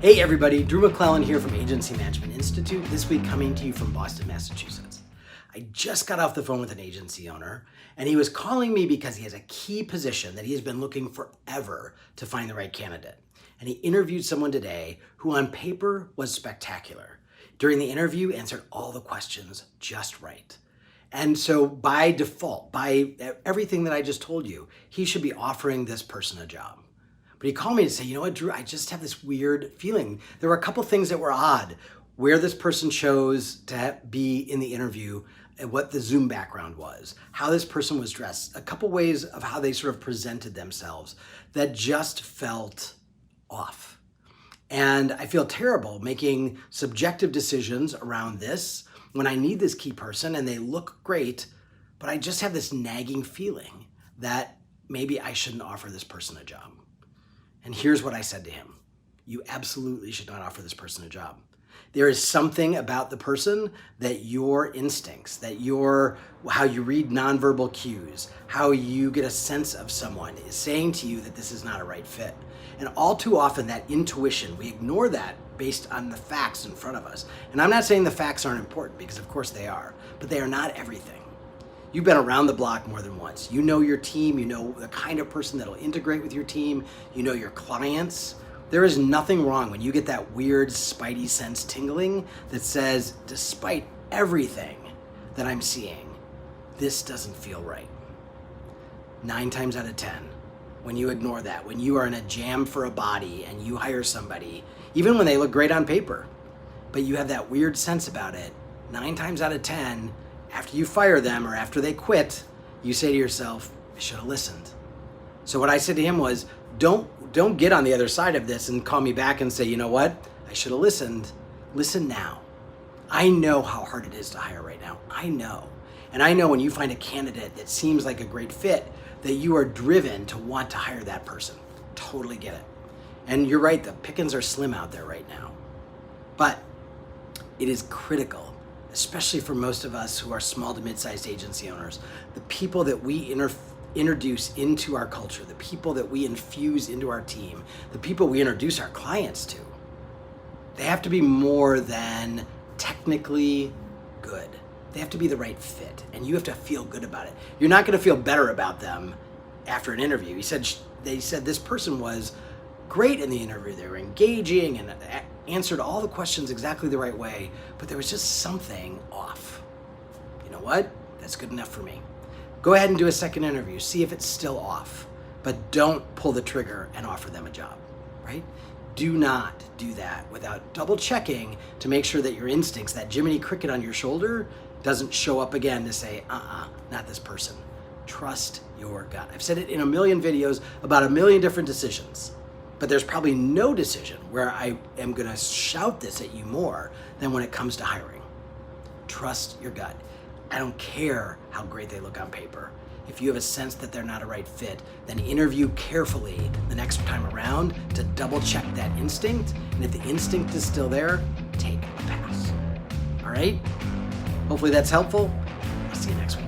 Hey everybody, Drew McLellan here from Agency Management Institute, this week coming to you from Boston, Massachusetts. I just got off the phone with an agency owner, and he was calling me because he has a key position that he has been looking forever to find the right candidate. And he interviewed someone today who on paper was spectacular. During the interview, answered all the questions just right. And so by default, by everything that I just told you, he should be offering this person a job. But he called me to say, you know what, Drew, I just have this weird feeling. There were a couple things that were odd. Where this person chose to be in the interview, and what the Zoom background was, how this person was dressed, a couple ways of how they sort of presented themselves that just felt off. And I feel terrible making subjective decisions around this when I need this key person and they look great, but I just have this nagging feeling that maybe I shouldn't offer this person a job. And here's what I said to him. You absolutely should not offer this person a job. There is something about the person that your instincts, that how you read nonverbal cues, how you get a sense of someone is saying to you that this is not a right fit. And all too often that intuition, we ignore that based on the facts in front of us. And I'm not saying the facts aren't important, because of course they are, but they are not everything. You've been around the block more than once. You know your team, you know the kind of person that'll integrate with your team, you know your clients. There is nothing wrong when you get that weird spidey sense tingling that says, despite everything that I'm seeing, this doesn't feel right. 9 times out of 10, when you ignore that, when you are in a jam for a body and you hire somebody, even when they look great on paper, but you have that weird sense about it, 9 times out of 10, after you fire them or after they quit, you say to yourself, I should have listened. So what I said to him was, don't get on the other side of this and call me back and say, you know what, I should have listened. Listen now. I know how hard it is to hire right now. I know. And I know when you find a candidate that seems like a great fit, that you are driven to want to hire that person. Totally get it. And you're right, the pickings are slim out there right now. But it is critical, especially for most of us who are small to mid-sized agency owners, the people that we introduce into our culture, the people that we infuse into our team, the people we introduce our clients to, they have to be more than technically good. They have to be the right fit, and you have to feel good about it. You're not going to feel better about them after an interview. They said this person was great in the interview. They were engaging and answered all the questions exactly the right way, but there was just something off. You know what? That's good enough for me. Go ahead and do a second interview. See if it's still off, but don't pull the trigger and offer them a job, right? Do not do that without double checking to make sure that your instincts, that Jiminy Cricket on your shoulder, doesn't show up again to say, not this person. Trust your gut. I've said it in a million videos about a million different decisions, but there's probably no decision where I am going to shout this at you more than when it comes to hiring. Trust your gut. I don't care how great they look on paper. If you have a sense that they're not a right fit, then interview carefully the next time around to double check that instinct. And if the instinct is still there, take a pass. All right? Hopefully that's helpful. I'll see you next week.